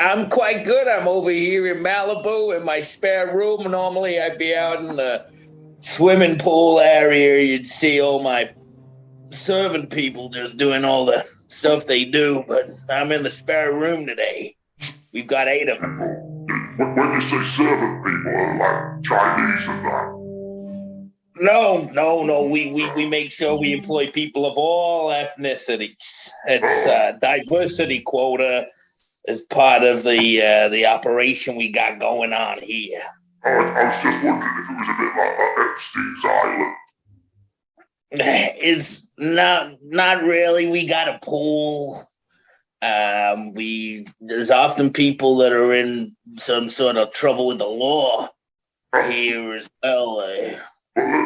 I'm quite good. I'm over here in Malibu in my spare room. Normally, I'd be out in the swimming pool area. You'd see all my servant people just doing all the stuff they do, but I'm in the spare room today. We've got 8 of them. When you say servant people, like Chinese and that? No. We make sure we employ people of all ethnicities. It's diversity quota as part of the operation we got going on here. I was just wondering if it was a bit like Epstein's Island. It's not really. We got a pool. There's often people that are in some sort of trouble with the law here as well. Well,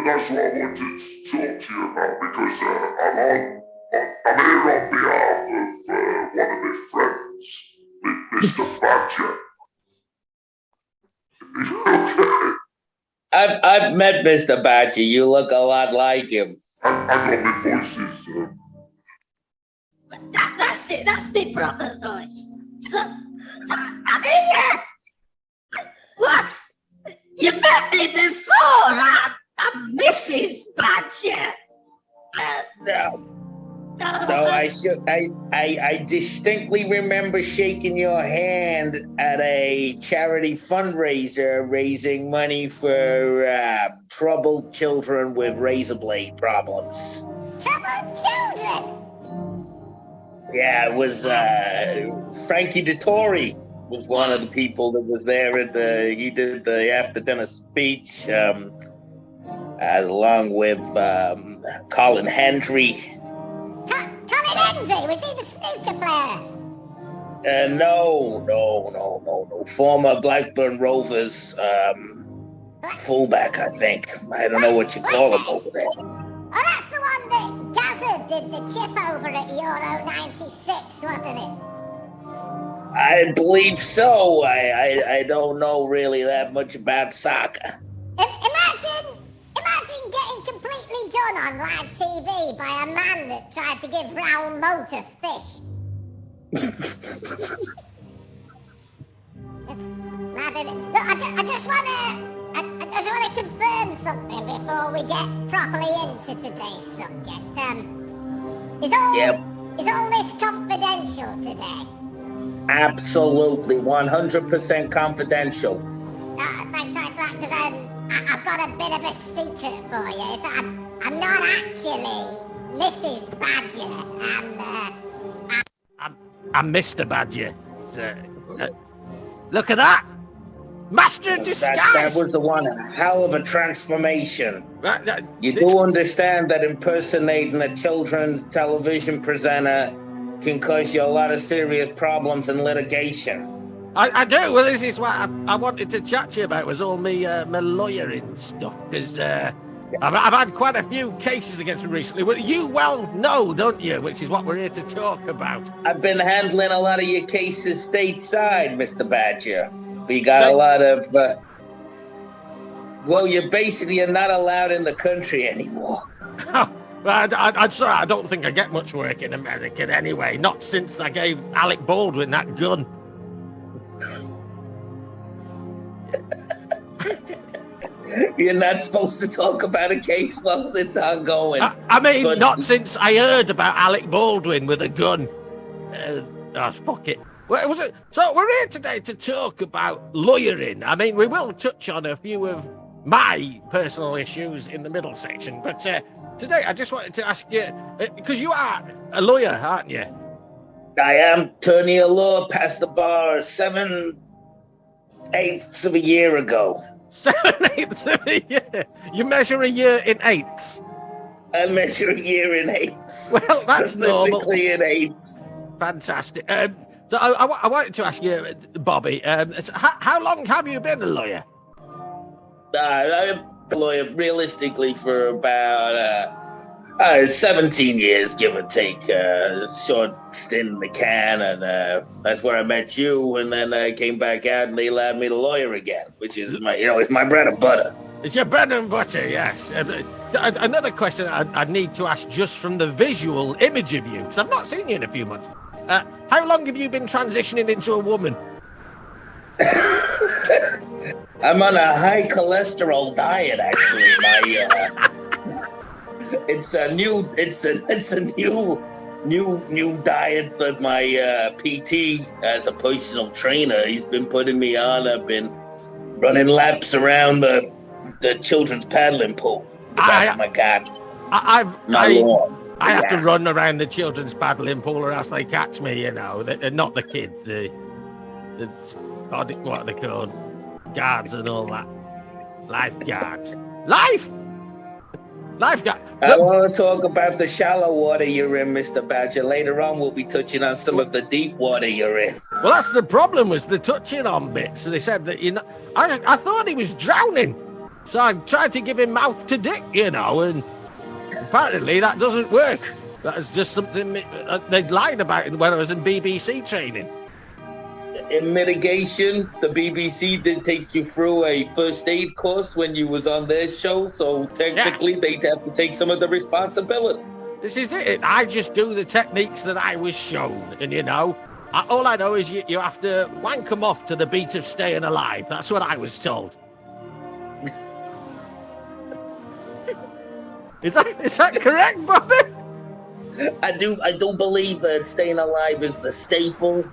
that's what I wanted to talk to you about because I'm here on behalf of one of my friends, Mr. Badger. Okay. I've met Mr. Badger. You look a lot like him. I got my voices. That's it. That's my proper voice. So I'm here. What? You met me before. I'm Mrs. Badger. No, I distinctly remember shaking your hand at a charity fundraiser raising money for troubled children with razor blade problems. Troubled children? Yeah, it was Frankie Dettori was one of the people that was there he did the after dinner speech along with Colin Hendry. Colin Hendry, was he the snooker player? No. Former Blackburn Rovers fullback, I think. I don't know what you call him over there. Oh, that's the one that Gazza did the chip over at Euro 96, wasn't it? I believe so. I don't know really that much about soccer. Imagine getting completely done on live TV by a man that tried to give Raoul Motor fish. Look, I just want to confirm something before we get properly into today's subject. Is all this confidential today? Absolutely, 100% confidential. Thanks for that, because I've got a bit of a secret for you. So I'm not actually Mrs. Badger. I'm Mr. Badger. Look at that! Master of disguise! That was the one hell of a transformation. You do understand that impersonating a children's television presenter can cause you a lot of serious problems in litigation. I do. Well, this is what I wanted to chat to you about, was all my lawyering stuff, because I've had quite a few cases against me recently. Well, you well know, don't you, which is what we're here to talk about. I've been handling a lot of your cases stateside, Mr. Badger. We got a lot of... you're not allowed in the country anymore. I'm sorry, I don't think I get much work in America anyway, not since I gave Alec Baldwin that gun. You're not supposed to talk about a case while it's ongoing. Not since I heard about Alec Baldwin with a gun. Fuck it. So we're here today to talk about lawyering. I mean, we will touch on a few of my personal issues in the middle section, but today I just wanted to ask you, because you are a lawyer, aren't you? I am attorney at law, passed the bar 7/8 of a year ago. 7/8 of a year? You measure a year in eighths? I measure a year in eighths. Well, that's normal. Specifically in eighths. Fantastic. So I wanted to ask you, Bobby, how long have you been a lawyer? I've been a lawyer realistically for about 17 years, give or take. A short stint in the can, and that's where I met you. And then I came back out, and they allowed me to lawyer again, which is it's my bread and butter. It's your bread and butter, yes. Another question I need to ask just from the visual image of you, because I've not seen you in a few months. How long have you been transitioning into a woman? I'm on a high cholesterol diet, actually. It's a new diet that my PT as a personal trainer, he's been putting me on. I've been running laps around the children's paddling pool. My God. I have to Yeah. run around the children's paddling pool or else they catch me, you know. Not the kids, the what are they called? Guards and all that. Lifeguards. Lifeguard. I want to talk about the shallow water you're in, Mr. Badger. Later on, we'll be touching on some of the deep water you're in. Well, that's the problem, was the touching on bits. They said that, you know, I thought he was drowning. So I tried to give him mouth to dick, you know, and apparently that doesn't work. That is just something they lied about when I was in BBC training. In mitigation, the BBC did take you through a first aid course when you was on their show, so technically they'd have to take some of the responsibility. This is it. I just do the techniques that I was shown, and you know, all I know is you have to wank them off to the beat of Staying Alive. That's what I was told. Is that correct, Bobby? I do believe that Staying Alive is the staple.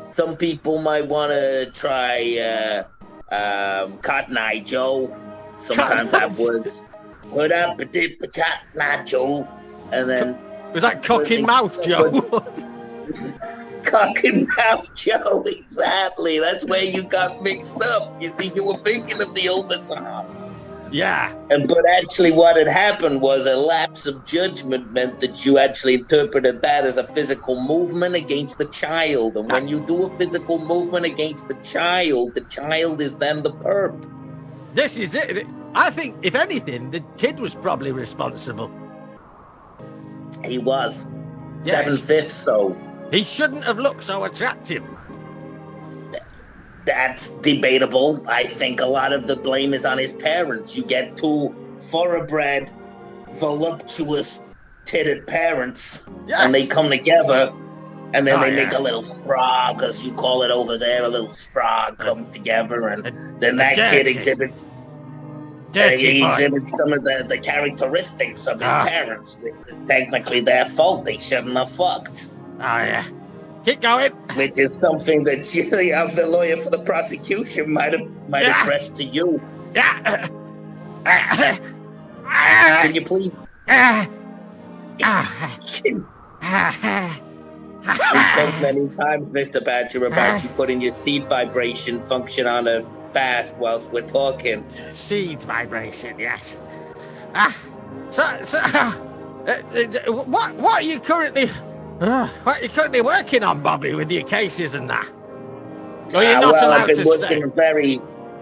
Some people might want to try Cotton Eye Joe. Sometimes that works. Put up a dip of Cotton Eye Joe, and then was that Cock in Mouth Joe? Cock in Mouth Joe, exactly. That's where you got mixed up. You see, you were thinking of the older song. Yeah. But actually what had happened was a lapse of judgment meant that you actually interpreted that as a physical movement against the child. And when you do a physical movement against the child is then the perp. This is it. I think, if anything, the kid was probably responsible. He was. Yeah, 7/5 so. He shouldn't have looked so attractive. That's debatable. I think a lot of the blame is on his parents. You get two thoroughbred, voluptuous, titted parents, and they come together, and then they make a little sprog, as you call it over there. A little sprog comes together, and then that kid exhibits some of the characteristics of his parents. It's technically their fault. They shouldn't have fucked. Oh, yeah. Keep going. Which is something that the lawyer for the prosecution might address to you. Yeah. Can you please? We've talked many times, Mr. Badger, about you putting your seed vibration function on a fast whilst we're talking. Seed vibration, yes. What are you currently? What are you currently working on, Bobby, with your cases and that? Or you're not allowed to say?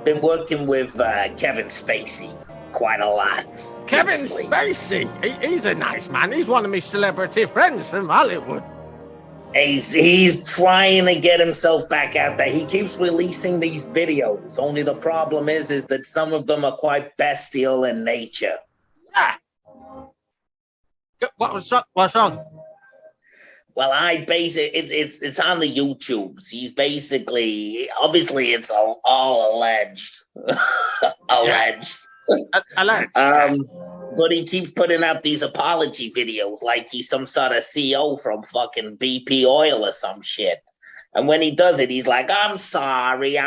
Been working with Kevin Spacey quite a lot. Kevin Spacey? He's a nice man. He's one of my celebrity friends from Hollywood. He's trying to get himself back out there. He keeps releasing these videos. Only the problem is that some of them are quite bestial in nature. What's wrong? Well, it's on the YouTubes. He's basically, obviously, it's all alleged, alleged. Alleged. But he keeps putting out these apology videos like he's some sort of CEO from fucking BP Oil or some shit. And when he does it, he's like, I'm sorry.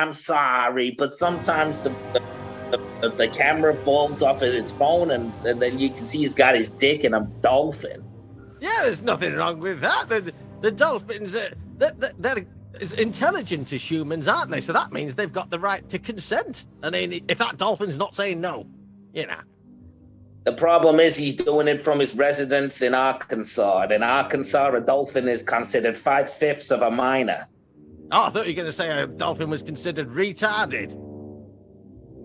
But sometimes the camera falls off of his phone, and then you can see he's got his dick in a dolphin. Yeah, there's nothing wrong with that. The dolphins, they're as intelligent as humans, aren't they? So that means they've got the right to consent. I mean, if that dolphin's not saying no, you know. The problem is he's doing it from his residence in Arkansas. And in Arkansas, a dolphin is considered 5/5 of a minor. Oh, I thought you were going to say a dolphin was considered retarded.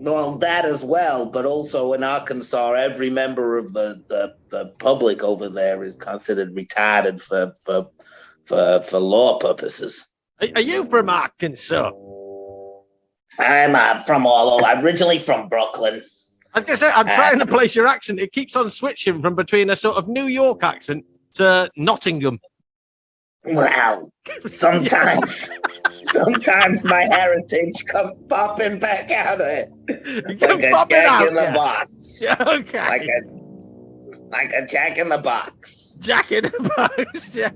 Well, that as well, but also in Arkansas, every member of the public over there is considered retarded for law purposes. Are you from Arkansas? I'm from all over. I'm originally from Brooklyn. I was going to say, I'm trying to place your accent. It keeps on switching from between a sort of New York accent to Nottingham. Well, sometimes my heritage comes popping back out of it. You Like can a pop it jack out, in the yeah. box. Yeah, okay. Like a jack in the box. Jack in the box, yeah.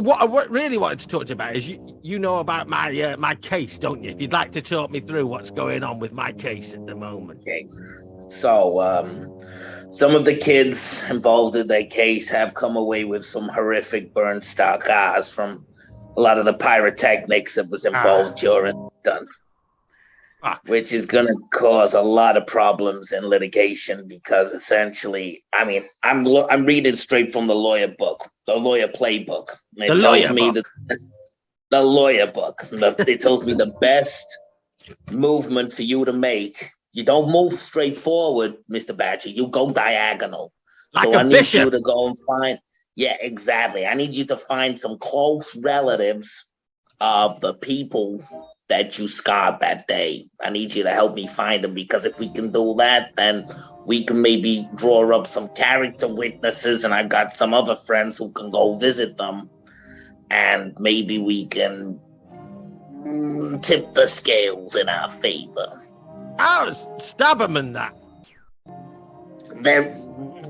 What I really wanted to talk to you about is you know about my case, don't you? If you'd like to talk me through what's going on with my case at the moment. Okay. So, some of the kids involved in that case have come away with some horrific burn scars from a lot of the pyrotechnics that was involved during done. Which is going to cause a lot of problems in litigation because essentially, I mean, I'm reading straight from the lawyer book, the lawyer playbook. It tells me that the lawyer book. It tells me the best movement for you to make. You don't move straight forward, Mr. Badger. You go diagonal. Like so a I need bishop. you to go and find. Yeah, exactly. I need you to find some close relatives of the people that you scarred that day. I need you to help me find them because if we can do that, then we can maybe draw up some character witnesses, and I've got some other friends who can go visit them, and maybe we can tip the scales in our favor. Stab them and that. There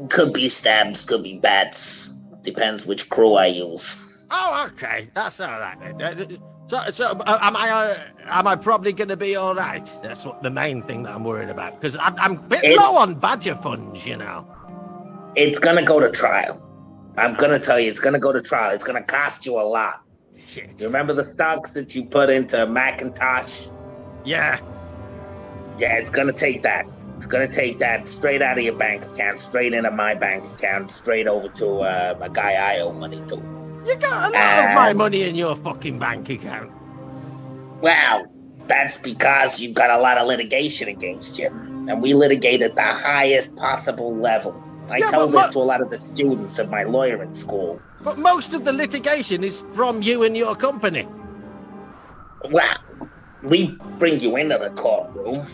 could be stabs, could be bats. Depends which crew I use. Oh, okay, that's all right then. So am I probably going to be all right? That's what the main thing that I'm worried about because I'm a bit low on badger funds, you know. It's gonna go to trial. I'm gonna tell you, it's gonna go to trial. It's gonna cost you a lot. Shit. You remember the stocks that you put into Macintosh? Yeah. Yeah, it's gonna take that. It's gonna take that straight out of your bank account, straight into my bank account, straight over to a guy I owe money to. You got a lot of my money in your fucking bank account. Well, that's because you've got a lot of litigation against you. And we litigate at the highest possible level. I tell this to a lot of the students at my lawyering school. But most of the litigation is from you and your company. Well, we bring you into the courtroom,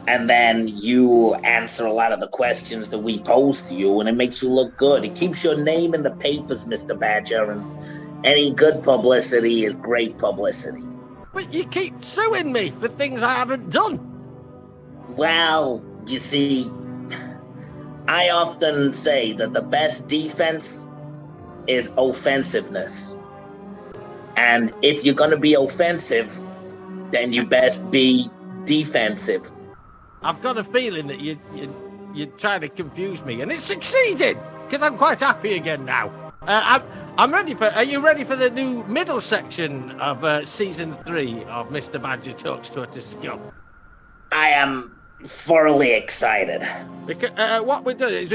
and then you answer a lot of the questions that we pose to you, and it makes you look good. It keeps your name in the papers, Mr. Badger, and any good publicity is great publicity. But you keep suing me for things I haven't done. Well, you see, I often say that the best defense is offensiveness. And if you're going to be offensive, then you best be defensive. I've got a feeling that you're trying to confuse me, and it's succeeded because I'm quite happy again now. I'm ready for. Are you ready for the new middle section of season 3 of Mr. Badger Talks to a Scum? I am thoroughly excited. Because what we do is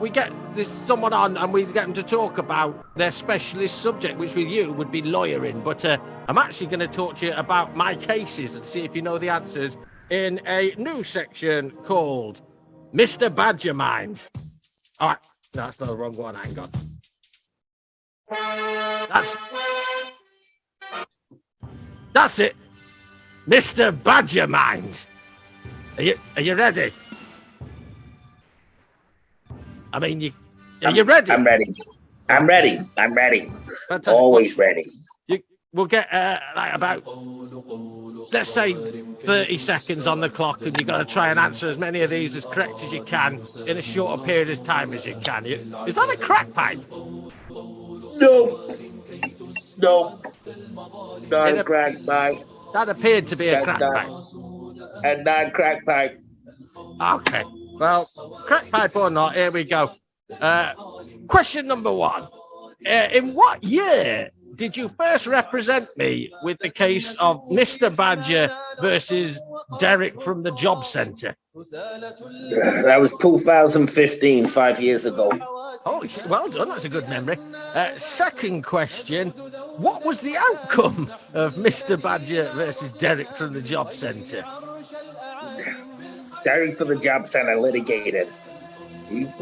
we get this someone on and we get them to talk about their specialist subject, which with you would be lawyering. But I'm actually going to talk to you about my cases and see if you know the answers in a new section called Mr. Badger Mind. All right, no, that's not the wrong one. Hang on. That's it, Mr. Badger Mind. Are you ready? I mean, are you ready? I'm ready. I'm ready. Fantastic. Always ready. We'll get like about, let's say, 30 seconds on the clock, and you've got to try and answer as many of these as correct as you can in a shorter period of time as you can. Is that a crack pipe? No. Not a crack pipe. That appeared to be a crack pipe. And not crack pipe. Okay. Well, crack pipe or not, here we go. Question number 1. In what year did you first represent me with the case of Mr. Badger versus Derek from the Job Centre? That was 2015, 5 years ago. Oh, well done. That's a good memory. Second question. What was the outcome of Mr. Badger versus Derek from the Job Centre? Derek from the Job Centre litigated.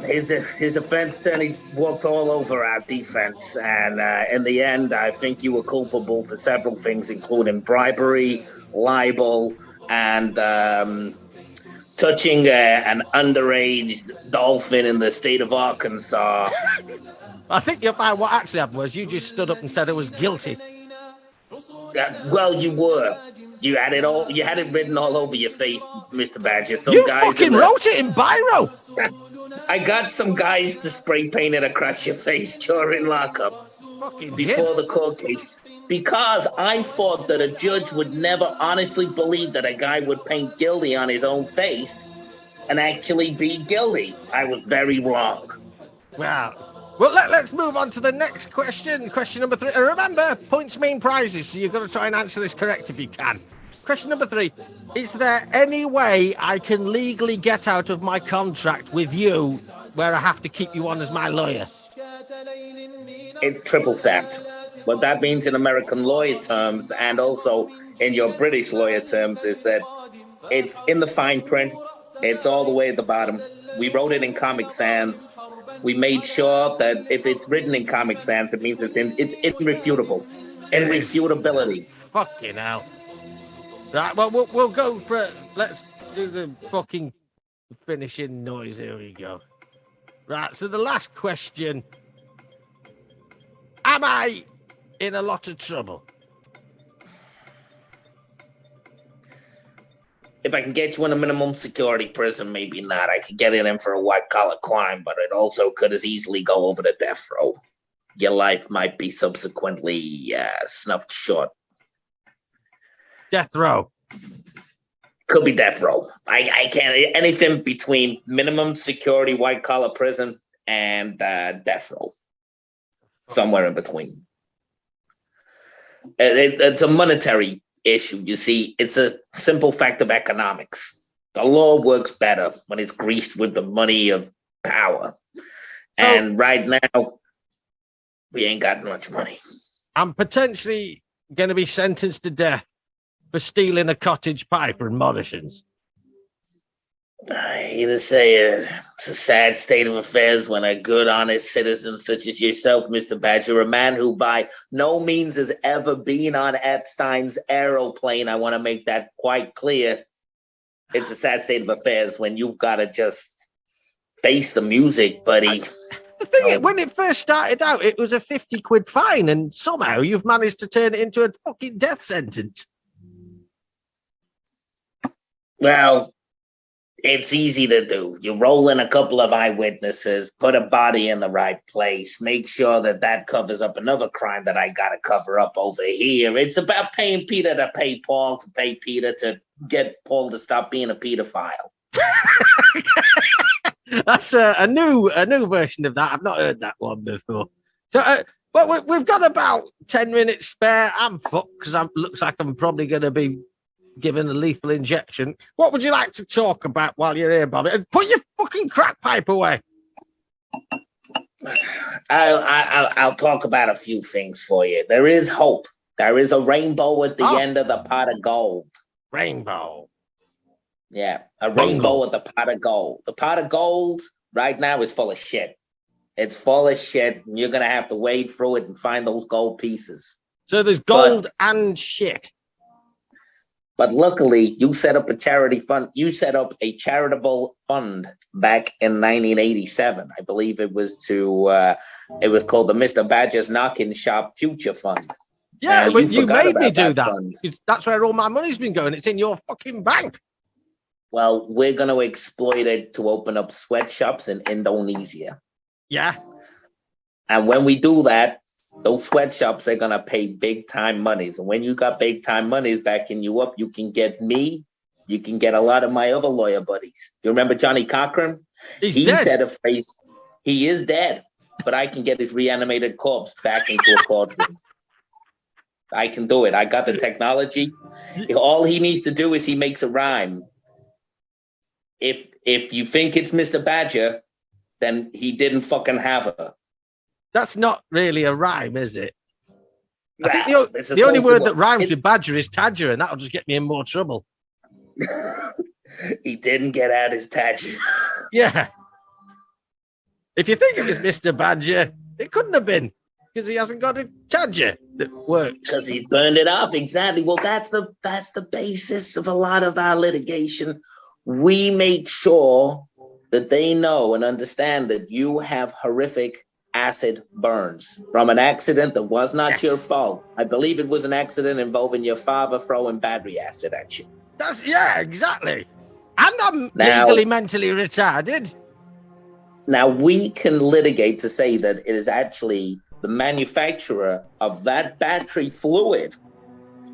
His offense attorney walked all over our defense, and in the end, I think you were culpable for several things, including bribery, libel, and touching an underage dolphin in the state of Arkansas I think you'll find what actually happened was you just stood up and said I was guilty. Well, you were. You had it all. You had it written all over your face, Mr. Badger. Some You guys fucking wrote it in biro. I got some guys to spray paint it across your face during lockup Fucking before did. the court case because I thought that a judge would never honestly believe that a guy would paint guilty on his own face and actually be guilty. I was very wrong. Well, let's move on to the next question. Question number 3. Remember, points mean prizes, so you've got to try and answer this correct if you can. Question number 3. Is there any way I can legally get out of my contract with you where I have to keep you on as my lawyer? It's triple stamped. What that means in American lawyer terms and also in your British lawyer terms is that it's in the fine print. It's all the way at the bottom. We wrote it in Comic Sans. We made sure that if it's written in Comic Sans, it means it's irrefutable. Irrefutability. Fucking hell. Right, well, we'll go for it. Let's do the fucking finishing noise. Here we go. Right, so the last question. Am I in a lot of trouble? If I can get you in a minimum security prison, maybe not. I could get it in for a white-collar crime, but it also could as easily go over to death row. Your life might be subsequently snuffed short. Death row. Could be death row. I can't. Anything between minimum security white-collar prison and death row. Somewhere in between. It's a monetary issue. You see, it's a simple fact of economics. The law works better when it's greased with the money of power. And right now, we ain't got much money. I'm potentially going to be sentenced to death for stealing a cottage pie from Morrison's. I either say it's a sad state of affairs when a good, honest citizen such as yourself, Mr. Badger, a man who by no means has ever been on Epstein's aeroplane, I want to make that quite clear. It's a sad state of affairs when you've got to just face the music, buddy. The thing is, when it first started out, it was a 50 quid fine, and somehow you've managed to turn it into a fucking death sentence. Well, it's easy to do. You roll in a couple of eyewitnesses, put a body in the right place, make sure that that covers up another crime that I got to cover up over here. It's about paying Peter to pay Paul to pay Peter to get Paul to stop being a pedophile. That's a new version of that. I've not heard that one before. So, well, we've got about 10 minutes spare. I'm fucked because it looks like I'm probably going to be given a lethal injection. What would you like to talk about while you're here, Bobby? And put your fucking crack pipe away. I'll talk about a few things for you. There is hope. There is a rainbow at the end of the pot of gold. Rainbow. Yeah, a rainbow at the pot of gold. The pot of gold right now is full of shit. It's full of shit. And you're going to have to wade through it and find those gold pieces. So there's gold and shit. But luckily, you set up a charity fund. You set up a charitable fund back in 1987. I believe it was it was called the Mr. Badger's Knockin' Shop Future Fund. Yeah, but you made me do that. Fund. That's where all my money's been going. It's in your fucking bank. Well, we're going to exploit it to open up sweatshops in Indonesia. Yeah. And when we do that, those sweatshops are going to pay big time monies. And when you got big time monies backing you up, you can get me. You can get a lot of my other lawyer buddies. You remember Johnny Cochran? He's dead. Said a phrase. He is dead, but I can get his reanimated corpse back into a courtroom. I can do it. I got the technology. All he needs to do is he makes a rhyme. If you think it's Mr. Badger, then he didn't fucking have her. That's not really a rhyme, is it? I think the only word that rhymes with Badger is Tadger, and that'll just get me in more trouble. He didn't get out his Tadger. Yeah. If you think it was Mr. Badger, it couldn't have been, because he hasn't got a Tadger that works. Because he burned it off, exactly. Well, that's the basis of a lot of our litigation. We make sure that they know and understand that you have horrific acid burns from an accident that was not your fault. I believe it was an accident involving your father throwing battery acid at you. Yeah, exactly. And I'm Now- legally mentally retarded. Now, we can litigate to say that it is actually the manufacturer of that battery fluid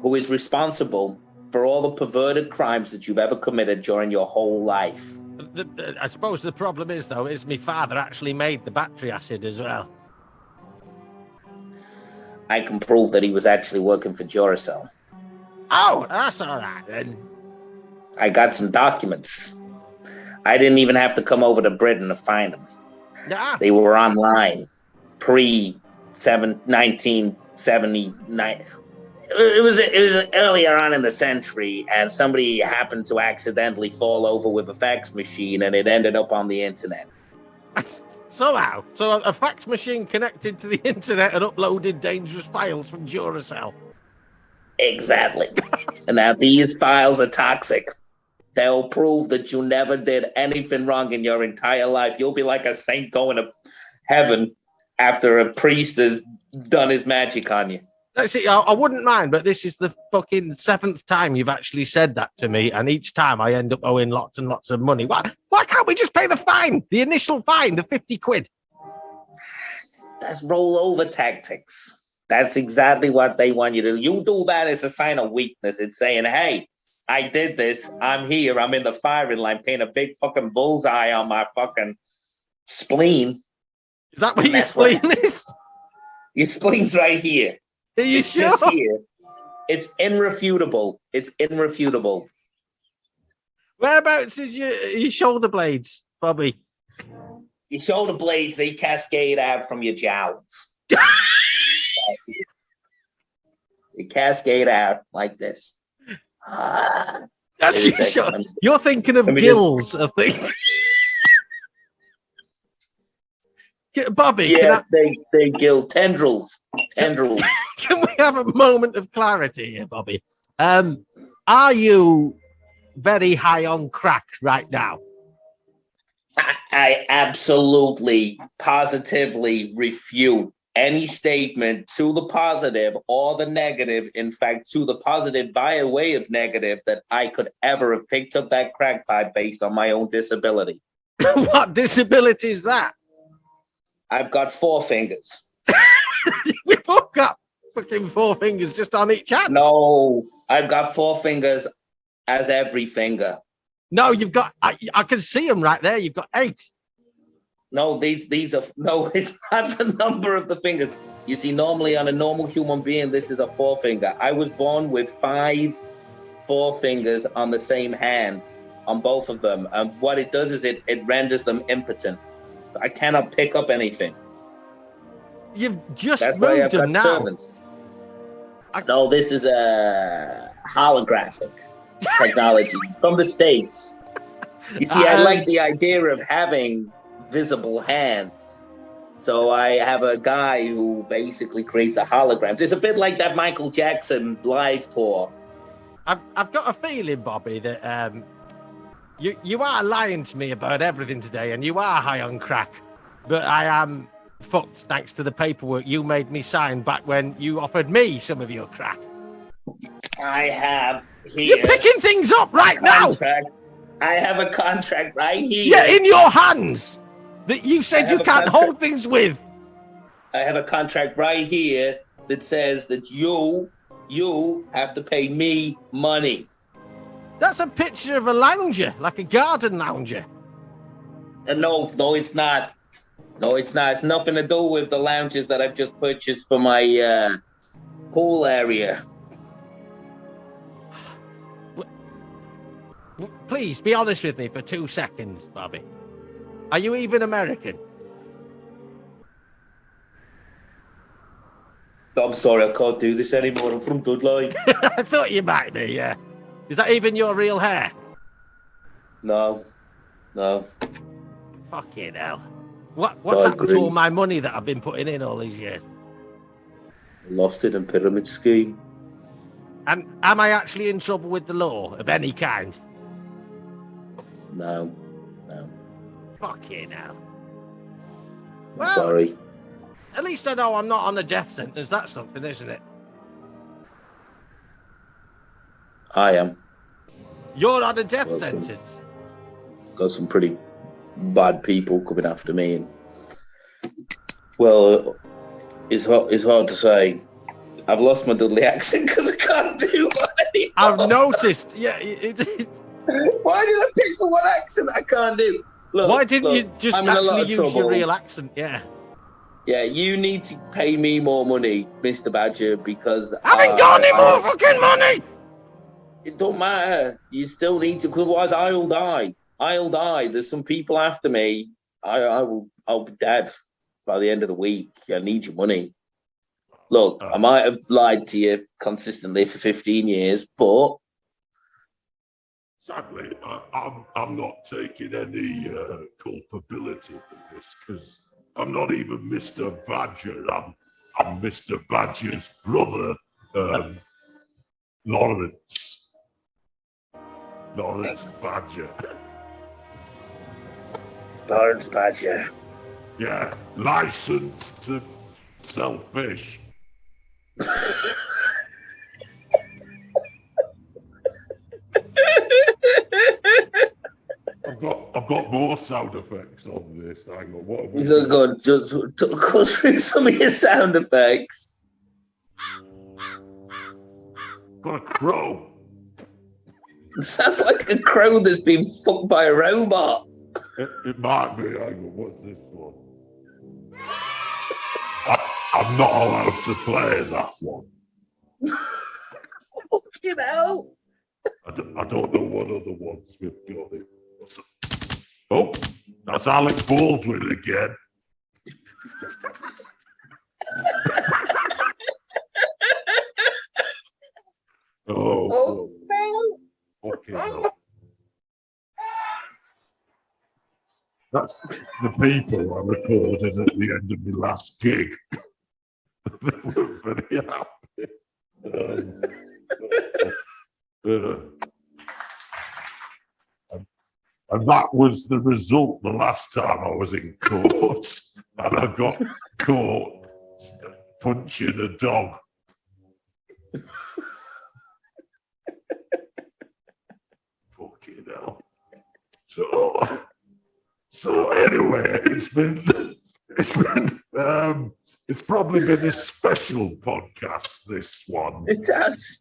who is responsible for all the perverted crimes that you've ever committed during your whole life. I suppose the problem is, though, is my father actually made the battery acid as well. I can prove that he was actually working for Duracell. Oh, that's all right, then. I got some documents. I didn't even have to come over to Britain to find them. Yeah. They were online, pre-1979. It was earlier on in the century, and somebody happened to accidentally fall over with a fax machine, and it ended up on the internet. Somehow. So a fax machine connected to the internet and uploaded dangerous files from Duracell. Exactly. And now these files are toxic. They'll prove that you never did anything wrong in your entire life. You'll be like a saint going to heaven after a priest has done his magic on you. See, I wouldn't mind, but this is the fucking 7th time you've actually said that to me, and each time I end up owing lots and lots of money. Why can't we just pay the fine? The initial fine, the 50 quid. That's rollover tactics. That's exactly what they want you to do. You do that as a sign of weakness. It's saying, hey, I did this. I'm here. I'm in the firing line, paying a big fucking bullseye on my fucking spleen. Is that what your spleen is? Your spleen's right here. Are you it's sure? Just here. It's irrefutable. It's irrefutable. Whereabouts is your shoulder blades, Bobby? Your shoulder blades, they cascade out from your jowls. They cascade out like this. That's your shoulder. You're thinking of gills, I think. Bobby, yeah, they gill tendrils. Tendrils. Can we have a moment of clarity here, Bobby? Are you very high on crack right now? I absolutely, positively refute any statement to the positive or the negative. In fact, to the positive by way of negative, that I could ever have picked up that crack pipe based on my own disability. What disability is that? I've got 4 fingers. We both got fucking 4 fingers just on each hand. No, I've got 4 fingers as every finger. No, you've got, I can see them right there. You've got 8. No, these are, no, it's not the number of the fingers. You see, normally on a normal human being, this is a 4 finger. I was born with 5 4 fingers on the same hand, on both of them. And what it does is it renders them impotent. I cannot pick up anything. You've just That's why moved I've them got now. servants. No, this is a holographic technology from the States. You see, I like the idea of having visible hands. So I have a guy who basically creates a hologram. It's a bit like that Michael Jackson live tour. I've got a feeling, Bobby, that you are lying to me about everything today, and you are high on crack. But I am fucked thanks to the paperwork you made me sign back when you offered me some of your crack. I have here. You're picking things up right now. I have a contract right here. Yeah, in your hands. That you said you can't hold things with. I have a contract right here that says that you have to pay me money. That's a picture of a lounger, like a garden lounger. No, it's not. No, it's not. It's nothing to do with the lounges that I've just purchased for my pool area. Please be honest with me for 2 seconds, Bobby. Are you even American? I'm sorry, I can't do this anymore. I'm from Dudley. I thought you might be, yeah. Is that even your real hair? No. Fucking hell. What's happened to all my money that I've been putting in all these years? Lost it in pyramid scheme. And am I actually in trouble with the law of any kind? No. Fucking hell. I'm sorry. At least I know I'm not on a death sentence. That's something, isn't it? I am. You're on a death Well, sentence. Got some pretty bad people coming after me, and well, it's hard to say. I've lost my Dudley accent because I can't do one anymore. I've noticed. Yeah. Why did I pick the one accent I can't do? Look, Why didn't you just I'm in a lot actually of use your trouble. real accent? Yeah. Yeah, you need to pay me more money, Mr. Badger, because I haven't got any more fucking money. It don't matter. You still need to, because otherwise I'll die. I'll die. There's some people after me. I'll be dead by the end of the week. I need your money. Look, I might have lied to you consistently for 15 years, but Sadly, I'm not taking any culpability for this because I'm not even Mr. Badger. I'm Mr. Badger's brother, Lawrence. Lawrence Badger. Lawrence Badger. Yeah, licensed to sell fish. I've got more sound effects on this. Hang on, what have we got? Go on, just go through some of your sound effects. Got a crow. It sounds like a crow that's been fucked by a robot. It might be. Hang on, what's this one? I'm not allowed to play that one. Fucking hell. I don't know what other ones we've got. Oh, that's Alec Baldwin again. Oh, fucking hell. That's the people I recorded at the end of my last gig. They were very happy. And that was the result the last time I was in court. And I got caught punching a dog. Fucking hell. So anyway, it's probably been a special podcast, this one. It has.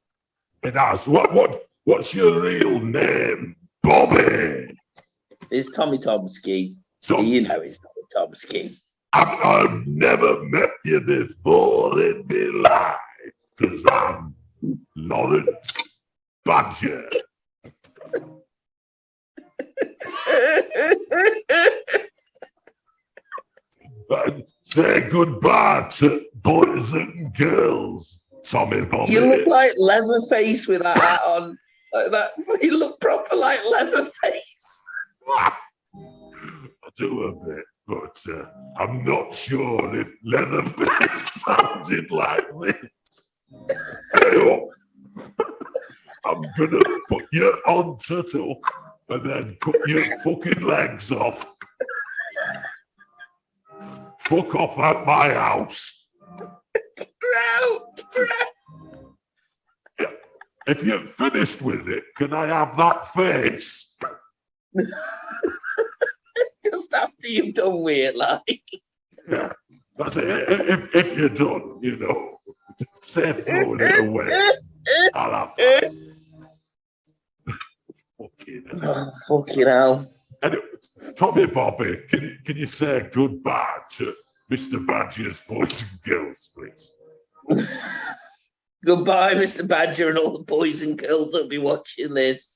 It has. What's your real name? Bobby. It's Tommy Tomski. You know it's Tommy Tomski. I've never met you before in my life because I'm Lawrence Badger. And say goodbye to boys and girls, Tommy Bobby. You look like Leatherface with that hat on. Like that. You look proper like Leatherface. I do a bit, but I'm not sure if Leatherface sounded like this. Hey, I'm gonna put you on Turtle and then cut your fucking legs off. Fuck off out my house. If you're finished with it, can I have that face? Just after you've done with it, like. Yeah, that's it. If you're done, you know, say throwing it away. I'll have that. Fucking hell. Anyway, Tommy Bobby, can you say goodbye to Mr. Badger's boys and girls, please? Goodbye, Mr. Badger, and all the boys and girls that'll be watching this.